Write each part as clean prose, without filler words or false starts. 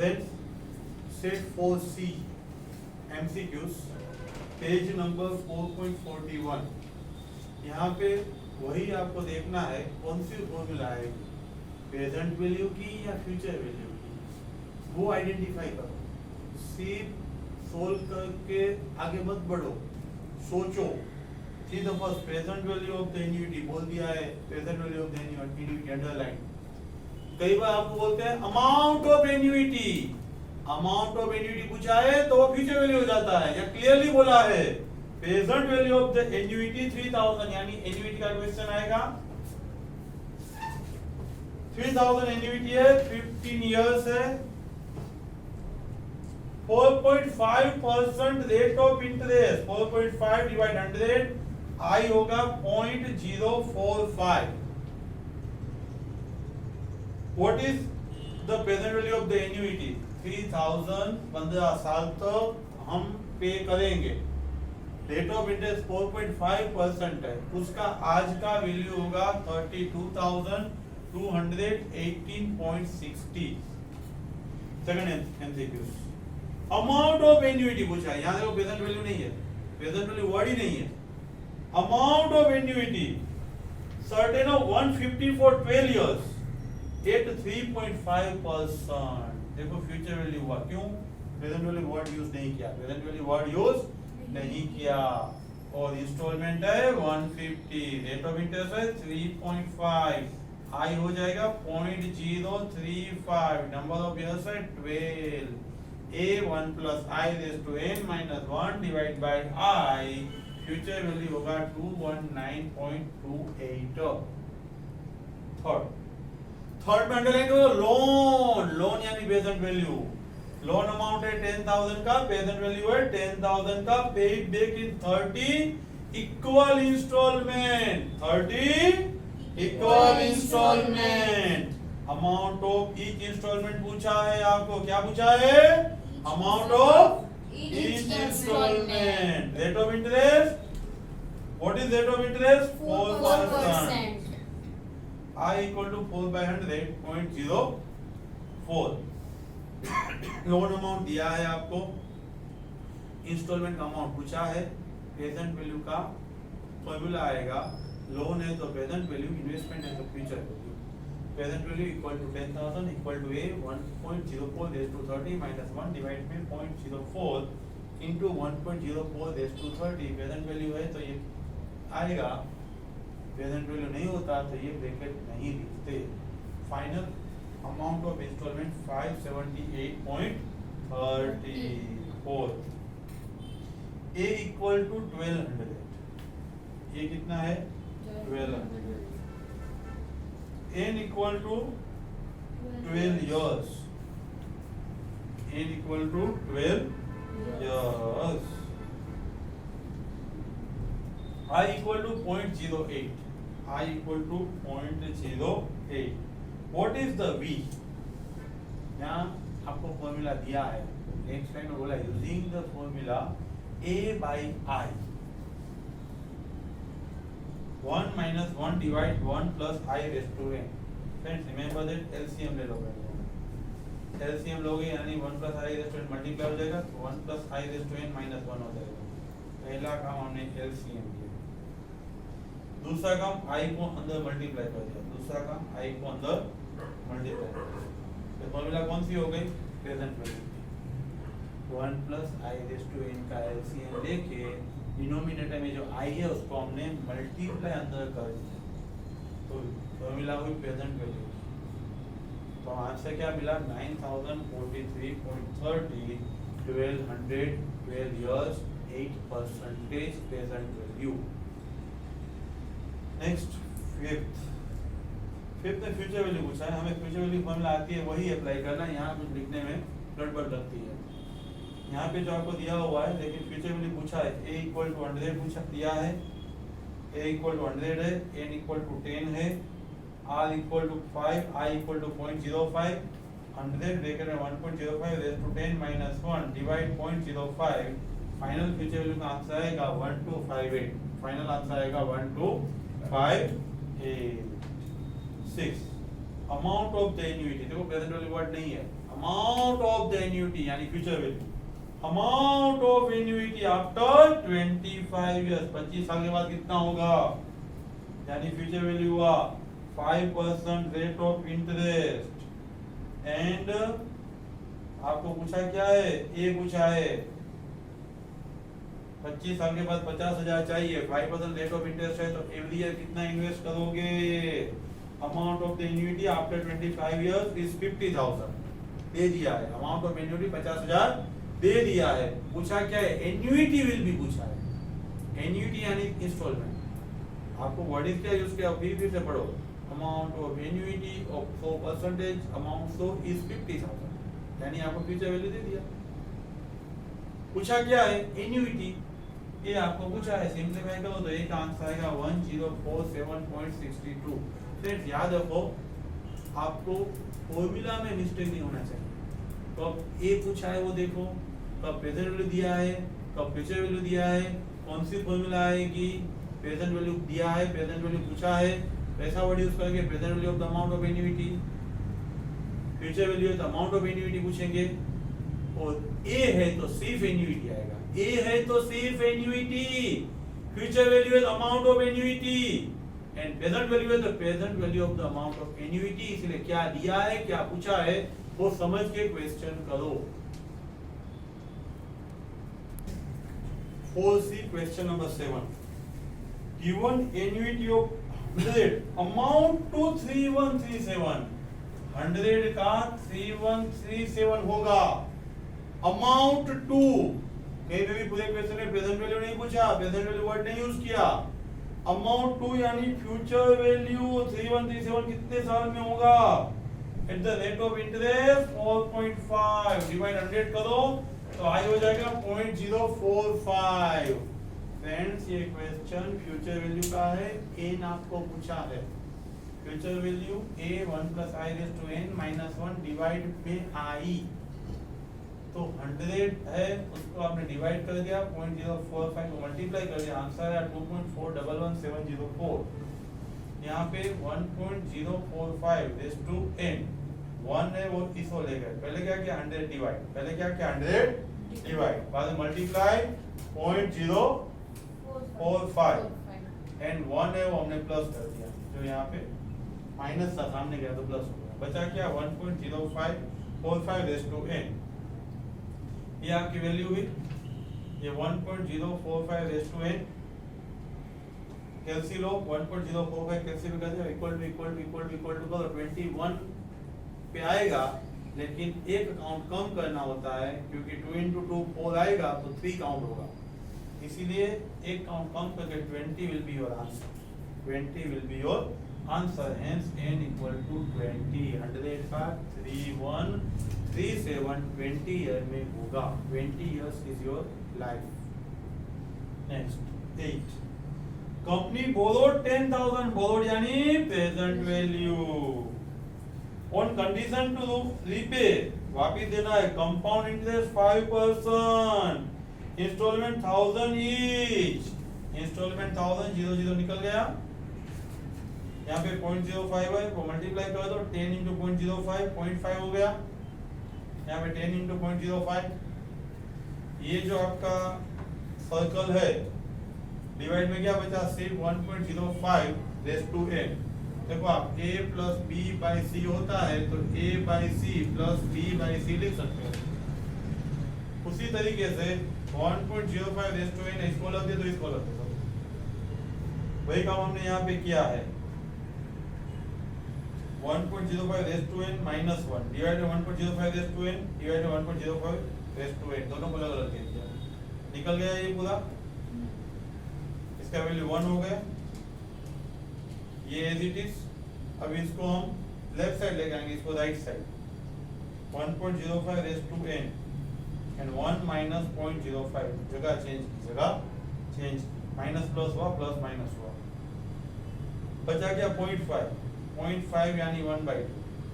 Friends, set 4C MCQs page number 4.41। यहाँ पे वही आपको देखना है कौन सी फॉर्मूला आएगी, प्रेजेंट वैल्यू की या फ्यूचर वैल्यू की, वो आइडेंटिफाई करो। सिर्फ सोल्व करके आगे मत बढ़ो, सोचो। See the first present value of the annuity बोल दिया है, present value of the annuity underline. कई बार आपको बोलते हैं amount of annuity, amount of annuity पूछा है तो वो फ्यूचर वैल्यू हो जाता है, या क्लियरली बोला है present value of the annuity 3000, यानी एन्युइटी का क्वेश्चन आएगा 3000 एन्युइटी है, 15 इयर्स है, 4.5% रेट ऑफ इंटरेस्ट, 4.5 डिवाइड 100, आई होगा 0.045। What is the present value of the annuity? 3000 15 साल तक हम पे करेंगे। रेट ऑफ इंटरेस्ट 4.5% है, उसका आज का वैल्यू होगा 32,218.60। Second MCQ, amount of annuity पूछा है। यहाँ देखो प्रेजेंट वैल्यू नहीं है, प्रेजेंट वैल्यू वर्ड ही नहीं है। Amount of annuity certain of 150 for 12 years at 3.5%। देखो फ्यूचर वैल्यू हुआ, क्यों? प्रेजेंट वैल्यू वर्ड यूज नहीं किया, प्रेजेंट वैल्यू वर्ड यूज नहीं किया। और इंस्टॉलमेंट है 150, रेट ऑफ इंटरेस्ट है 3.5, आई हो जाएगा 0.035, नंबर ऑफ इयर्स है 12, a1 plus i raised to n minus 1 divide by i, future value होगा 219.28। थर्ड में अंडरलाइन करो लोन, लोन यानी प्रेजेंट वैल्यू। लोन अमाउंट है 10,000 का, प्रेजेंट वैल्यू है 10,000 का, pay it back in 30 equal instalment, 30 equal instalment. Amount of each instalment पूछा है आपको, क्या पूछा है? Amount of each instalment. Rate of interest, what is rate of interest? 4%। I equal to 4/100 0.04। Loan amount दिया है आपको, इंस्टॉलमेंट का अमाउंट पूछा है, प्रेजेंट वैल्यू का फॉर्मूला आएगा। लोन है तो प्रेजेंट वैल्यू, इन्वेस्टमेंट है तो future value. Present value equal to 10,000 equal to a 1.04 raised to 30 minus 1 divide में 0.04 into 1.04 raised to 30। प्रेजेंट वैल्यू है तो ये आएगा, प्रेजेंट वैल्यू नहीं होता तो ये ब्रैकेट नहीं लिखते। Final amount of instalment 578.34। A equal to 1200, ये कितना है? 1200। N equal to 12 years, N equal to 12 years. I equal to 0.08, I equal to 0.08। What is the V? यहाँ आपको फॉर्मूला दिया है, नेक्स्ट लाइन में बोला using the formula A by I, 1 minus 1 divide 1 plus I raised to n। Friends remember that LCM ले लोगे, LCM लोगे यानी 1 plus I raised to n multiply हो जाएगा, 1 plus I raised to n minus 1 हो जाएगा। पहला काम हमने LCM किया, दूसरा काम i को अंदर मल्टीप्लाई कर दिया, दूसरा काम i को अंदर मल्टीप्लाई कर दिया। तो फॉर्मूला कौन सी हो गई? Present value. 1 plus i raise to n का एलसीएम लेके डिनोमिनेटर में जो i है उसको हमने मल्टीप्लाई अंदर कर दिया, तो फॉर्मूला हुई प्रेजेंट वैल्यू। तो आंसर क्या मिला? 9043.30, 12 years, 8% present value. Next fifth में फ्यूचर वैल्यू पूछा है, हमें फ्यूचर वैल्यू फॉर्मूला आती है वही अप्लाई करना है। यहाँ कुछ लिखने में गड़बड़ लगती है, यहाँ पे जो आपको दिया हुआ है, लेकिन फ्यूचर वैल्यू पूछा है। a इक्वल टू 100 पूछा दिया है, a इक्वल टू 100 है, n इक्वल टू 10 है, r equal to 5, i equal to 0.05, 100 bracket में 1.05 raise to 10 minus 1 divide 0.05। Final future value का आंसर आएगा 1258। फाइनल आंसर आएगा 1256। अमाउंट ऑफ द एन्युइटी, देखो प्रेजेंट वैल्यू वर्ड नहीं है, अमाउंट ऑफ द एन्युटी यानी future value, amount of annuity after 25 years, 25 साल के बाद कितना होगा, यानी फ्यूचर वैल्यू हुआ 5% रेट ऑफ इंटरेस्ट। एंड आपको पूछा क्या है, ए पूछा है 25 साल के बाद 50,000 चाहिए, 5% रेट ऑफ इंटरेस्ट है, तो एवरी ईयर कितना इन्वेस्ट करोगे, amount of the annuity after 25 years is 50,000 दे दिया है, अमाउंट ऑफ एन्युटी 50,000 दे दिया है। पूछा क्या है, एन्युटी विल बी पूछा है, एन्युटी यानी इंस्टॉलमेंट। आपको व्हाट इज क्या यूज किया, फिर से पढ़ो, amount of annuity of 4% amount so is 50,000, यानी आपको फ्यूचर वैल्यू दे दिया। पूछा क्या है, एन्युटी, ये आपको पूछा है, सिंपलीफाई करो तो एक आंसर आएगा 1047.62। फ्रेंड्स याद रखो, आपको फॉर्मूला में मिस्टेक नहीं होना चाहिए। कब ए पूछा है वो देखो, कब प्रेजेंट वैल्यू दिया है, कब फ्यूचर वैल्यू दिया है, कौन सी फॉर्मूला आएगी, प्रेजेंट वैल्यू दिया है, प्रेजेंट वैल्यू पूछा है, वैसा वर्ड यूज करेंगे, present value of the amount of annuity, future value है तो अमाउंट ऑफ एन्युटी पूछेंगे, और ए है तो सिर्फ एन्युटी आएगा, ए है तो सिर्फ एन्युटी, फ्यूचर वैल्यू है amount of annuity, and present value है तो present value of the amount of annuity. इसलिए क्या दिया है, क्या पूछा है, वो समझ के क्वेश्चन करो। 4C question number 7, given annuity of 100 amount to 3137, 100 का 3137 होगा, अमाउंट टू, कहीं पे भी पूरे क्वेश्चन में प्रेजेंट वैल्यू नहीं पूछा, प्रेजेंट वैल्यू वर्ड नहीं यूज किया, अमाउंट टू यानी फ्यूचर वैल्यू 3137 कितने साल में होगा, at the rate of interest 4.5 divide 100 करो तो आई हो जाएगा 0.045। फ्रेंड्स ये क्वेश्चन फ्यूचर वैल्यू का है, n आपको पूछा है, future value a 1 + i raised to n - 1 divide में i, तो 100 है उसको आपने डिवाइड कर दिया, 0.045 को मल्टीप्लाई कर दिया, आंसर है 2.411704। यहाँ पे 1.045 रेज़ टू n, 1 है वो इसको ले गए, पहले क्या किया 100 डिवाइड, पहले क्या किया 100 डिवाइड, बाद में मल्टीप्लाई 0.045 एंड 1 है वो हमने प्लस कर दिया, जो यहाँ पे माइनस था सामने गया तो प्लस हो गया, बचा क्या 1.0545 रेज़ टू n, ये आपकी वैल्यू हुई, ये 1.045 रेज़ टू n, कैलसी लो 1.045 कैलसी भी कर दो, इक्वल टू करो 21 पे आएगा, लेकिन एक काउंट कम करना होता है क्योंकि 2 × 2 4 आएगा तो 3 काउंट होगा, इसीलिए एक काउंट कम करके 20 will be your answer, 20 will be your answer, hence n = 20, 100 का 3137 20 ईयर में होगा, 20 years is your life. Next 8, company borrowed 10,000, borrowed यानी present value, on condition to repay, वापिस देना है, compound interest 5%, instalment 1000 each, instalment 1000, 0 निकल गया, यहाँ पे 0.05 है वो मल्टीप्लाई कर दो, 10 × 0.05 0.5 हो गया, यहाँ पे 10 × 0.05, ये जो आपका सर्कल है डिवाइड में क्या बचा, सिर्फ 1.05 रेज़ टू n, देखो आप a + b/c होता है तो a/c + b/c लिख सकते हो, उसी तरीके से 1.05 रेज़ टू n इसको लग दे तो इसको लग दे, वही काम हमने यहाँ पे किया है, 1.05 raise to n - 1 divide by 1.05 raise to n divide by 1.05 raise to n, दोनों को अलग अलग दे दिया, निकल गया ये पूरा, इसका वैल्यू 1 हो गया, ये एज इट इज। अब इसको हम लेफ्ट साइड लेके आएंगे, इसको right side, 1.05 raise to n and 1 - 0.05, जगह चेंज, माइनस प्लस हुआ, प्लस माइनस हुआ, बचा क्या 0.5 यानी 1/2,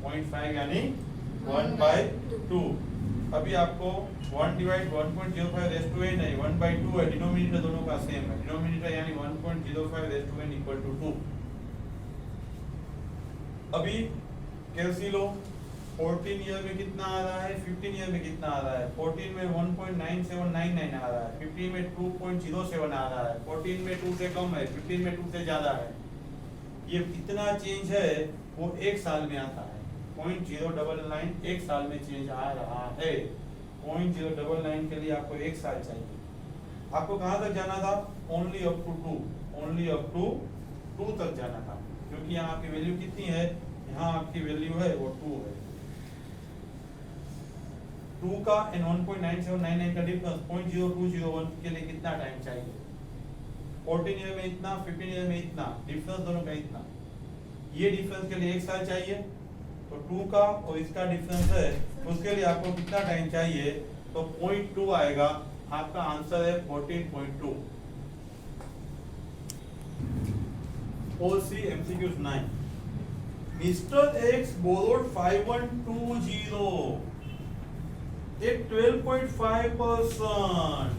0.5 यानी 1/2। अभी आपको 1 डिवाइड 1.05 रेज़ टू n है, 1/2 है, डिनोमिनेटर दोनों का सेम है, डिनोमिनेटर यानी 1.05 रेज़ टू n = 2। अभी कैलसी लो, 14 ईयर में कितना आ रहा है, 15 ईयर में कितना आ रहा है, 14 में 1.9799 आ रहा है, 15 में 2.07 आ रहा है, 14 में 2 से कम है, 15 में 2 से ज्यादा है। ये कितना चेंज है वो एक साल में आता है। 0.099 एक साल में चेंज आ रहा है। 0.099 के लिए आपको एक साल चाहिए। आपको कहां तक जाना था, only up to 2, only up to 2 तक जाना था, क्योंकि यहाँ आपकी वैल्यू कितनी है, यहाँ आपकी वैल्यू है वो 2 है। 2 का एंड 1.9799 का डिफरेंस 0.0201 के लिए कितना टाइम चाहिए, 14 ईयर में इतना, 15 ईयर में इतना, डिफरेंस दोनों का इतना। ये डिफरेंस के लिए एक साल चाहिए, तो 2 का और इसका डिफरेंस है, उसके लिए आपको कितना टाइम चाहिए, तो 0.2 आएगा। आपका आंसर है 14.2। OC MCQ 9। Mr. X borrowed 5120 at 12.5%.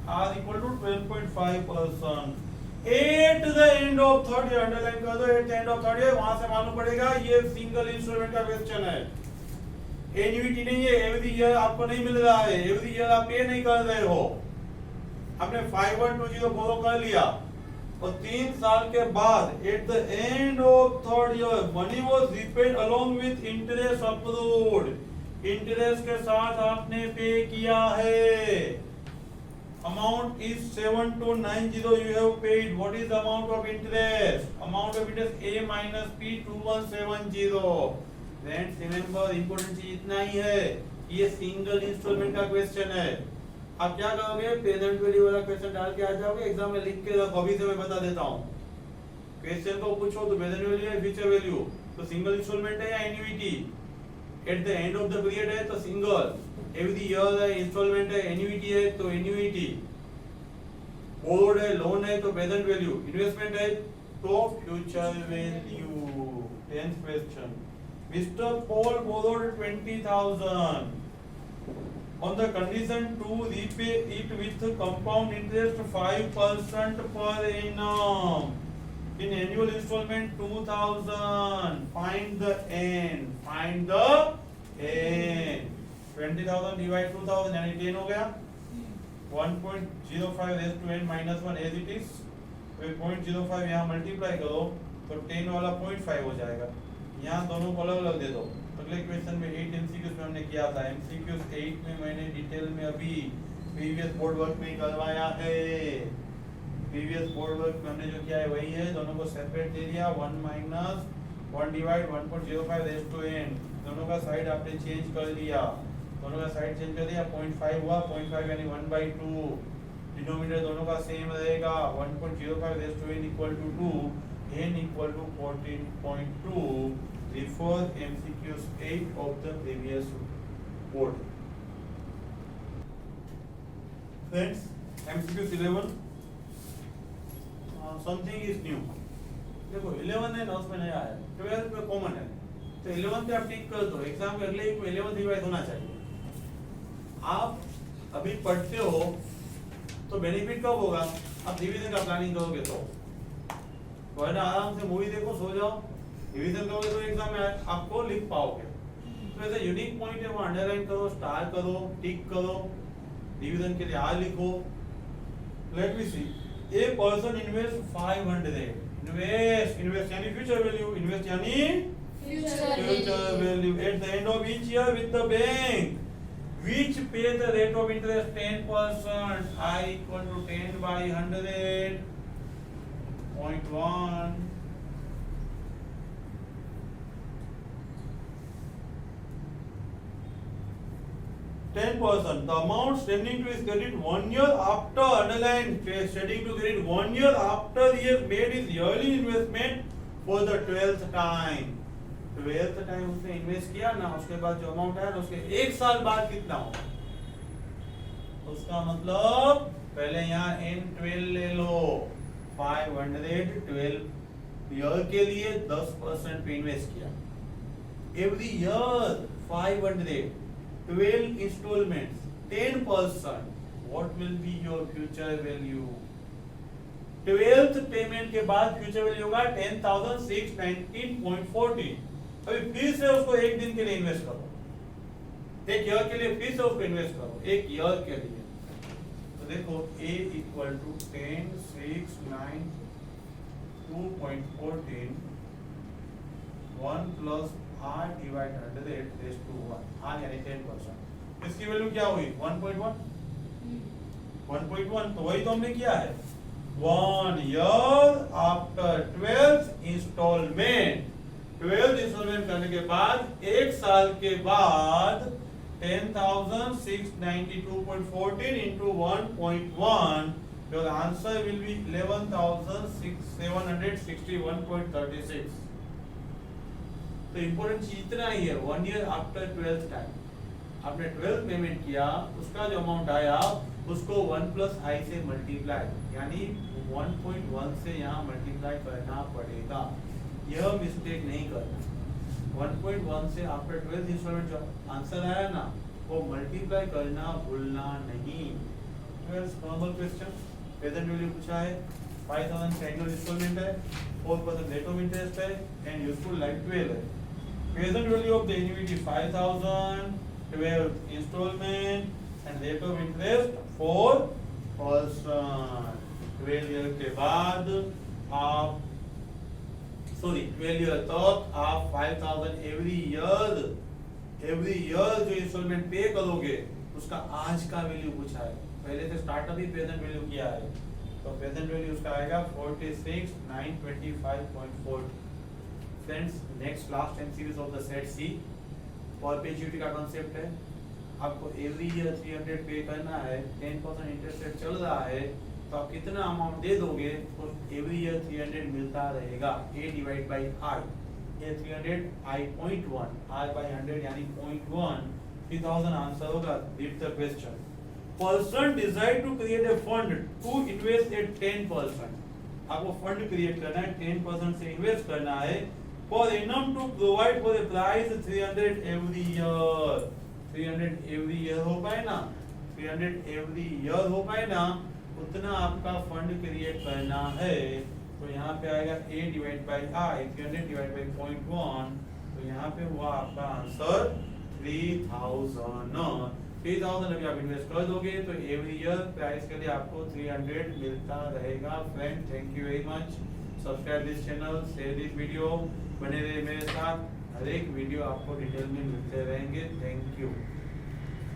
R equal to 12.5%. At the end of third year, underline कर दो, at the end of third year, वहां से मालूम पड़ेगा ये सिंगल इंस्टॉलमेंट का क्वेश्चन है। एन्युइटी नहीं है, एवरी ईयर आपको नहीं मिल रहा है, एवरी ईयर आप पे नहीं कर रहे हो। आपने 5120 बोरो कर लिया और 3 साल के बाद eight the end of third year money was repaid along with interest approved. Interest के साथ आपने पे किया है। Amount is 7290 you have paid. What is the amount of interest? Amount of interest A minus P 2170. Friends remember important चीज इतना ही है, ये सिंगल इंस्टॉलमेंट का क्वेश्चन है। आप क्या करोगे, प्रेजेंट वैल्यू वाला क्वेश्चन डाल के आ जाओगे, एग्जाम में लिख के रखो। अभी से मैं बता देता हूँ, क्वेश्चन को पूछो तो प्रेजेंट वैल्यू है, फ्यूचर वैल्यू, तो सिंगल इंस्टॉलमेंट है या annuity, eight the end of the period है तो सिंगल, एवरी ईयर है इंस्टॉलमेंट है, एन्युइटी है तो एन्युइटी, बोर्ड है लोन है तो प्रेजेंट वैल्यू, इन्वेस्टमेंट है तो future value. 10th question, mister Paul borrowed 20,000 on the condition to repay it with compound interest 5% per annum in annual installment 2,000. Find the end. Find the end. 20,000 divide 2,000 यानी 10 हो गया। 1.05 raised to n minus 1 as it is। 0.05 यहाँ multiply करो तो 10 वाला 0.5 हो जाएगा। यहाँ दोनों को अलग अलग दे दो। अगले क्वेश्चन में 8 MCQs में हमने किया था। MCQs 8 में मैंने डिटेल में अभी प्रीवियस बोर्ड वर्क में करवाया है। प्रीवियस बोर्ड वर्क में हमने जो किया है वही है, दोनों को सेपरेट दे दिया। 1 minus 1 divide 1.05 raised to n, दोनों का साइड आपने चेंज कर दिया, दोनों का साइड चेंज कर दिया। 0.5 हुआ, 0.5 यानी 1/2। डिनोमिनेटर दोनों का सेम रहेगा। 1.05 raised to n equal to 2, n equal to 14.2। Refer MCQs 8 of the previous board. Friends, MCQs 11, something is new. देखो 11 है ना, उसमें नया है, 12 में कॉमन है, तो 11 पे आप टिक कर दो। एग्जाम के अगले 11 रिवाइज होना चाहिए। आप अभी पढ़ते हो तो बेनिफिट कब होगा, आप रिवीजन का प्लानिंग करोगे तो वरना आराम से मूवी देखो, सो जाओ, रिवीजन करोगे तो एग्जाम में आपको लिख पाओगे। तो ऐसा यूनिक पॉइंट है, वो अंडरलाइन करो, स्टार करो, टिक करो, रिवीजन के लिए आर लिखो। Let me see, a person invest 500, invest यानी फ्यूचर वैल्यू, इन्वेस्ट यानी future value at the end of each year with the bank which pay the rate of interest 10%, I equal to 10 by 100.1. The amount standing to his credit 1 year after, underline, standing to credit 1 year after he has made his yearly investment for the 12th time. 12th time उसने invest किया ना, उसके बाद जो amount आया ना, उसके 1 साल बाद कितना होगा, उसका मतलब पहले यहाँ N12 ले लो। 512 ईयर के लिए 10% पे इन्वेस्ट किया, every year 512 installments 10%, what will be your future value. 12th payment के बाद फ्यूचर वैल्यू होगा 10,619.40। अभी फिर से उसको एक दिन के लिए इन्वेस्ट करो, एक ईयर के लिए फिर से उसको इन्वेस्ट करो, एक ईयर के लिए। तो देखो A equal to 10, 6, 9, 2.14 1 plus R divide 100 raise to 1, R यानी 10%। इसकी वैल्यू क्या हुई 1.1, 1.1। तो वही तो हमने किया है, 1 year after 12th instalment, 12th instalment करने के बाद एक साल के बाद 10,692.14 into 1.1, your answer will be 11,761.36। तो इंपॉर्टेंट चीज इतना ही है, 1 ईयर आफ्टर 12th टाइम आपने 12th पेमेंट किया, उसका जो अमाउंट आया उसको 1 प्लस आई से मल्टीप्लाई, यानी 1.1 से यहाँ मल्टीप्लाई करना पड़ेगा। यह मिस्टेक नहीं करना, 1.1 से आफ्टर 12th इंस्टॉलमेंट जो आंसर आया ना वो मल्टीप्लाई करना भूलना नहीं। नॉर्मल क्वेश्चन, प्रेजेंट वैल्यू पूछा है, 5000 का एनुअल इंस्टॉलमेंट है, 4% रेट ऑफ इंटरेस्ट है एंड यूजफुल लाइफ 12 है। Present value of the annuity 5000, 12 installment and rate of interest 4%। 12 year के बाद आप 12 ईयर तक आप 5000 एवरी ईयर जो इंस्टॉलमेंट पे करोगे उसका आज का वैल्यू पूछा है। पहले से स्टार्टअप ही प्रेजेंट वैल्यू किया है, तो प्रेजेंट वैल्यू उसका आएगा 46,925.4। Friends, next last time series of the set see perpetuity का कांसेप्ट है। आपको एवरी ईयर 300 पे करना है, 10% इंटरेस्ट रेट चल रहा है, तो आप कितना अमाउंट दे दोगे तो एवरी ईयर 300 मिलता रहेगा। A डिवाइड बाई I, ये 300 I 0.1, I by 100 यानी 0.1, 3000 आंसर होगा। Read the question. Person decide to create a fund to invest at 10%। आपको फंड क्रिएट करना है, 10% से इन्वेस्ट करना है फॉर इनम to provide for a prize 300 every year. 300 every year हो पाए ना, 300 एवरी ईयर हो पाए ना, उतना आपका फंड क्रिएट करना है। तो यहाँ पे आएगा A divide by I, 300 divide by 0.1, तो यहाँ पे हुआ आपका आंसर 3000। 3000 अभी आप इन्वेस्ट कर दोगे तो एवरी ईयर प्राइस के लिए आपको 300 मिलता रहेगा। Friend, thank you very much. Subscribe this channel, share this video, बने रहे मेरे साथ, हर एक वीडियो आपको डिटेल में मिलते रहेंगे। Thank you.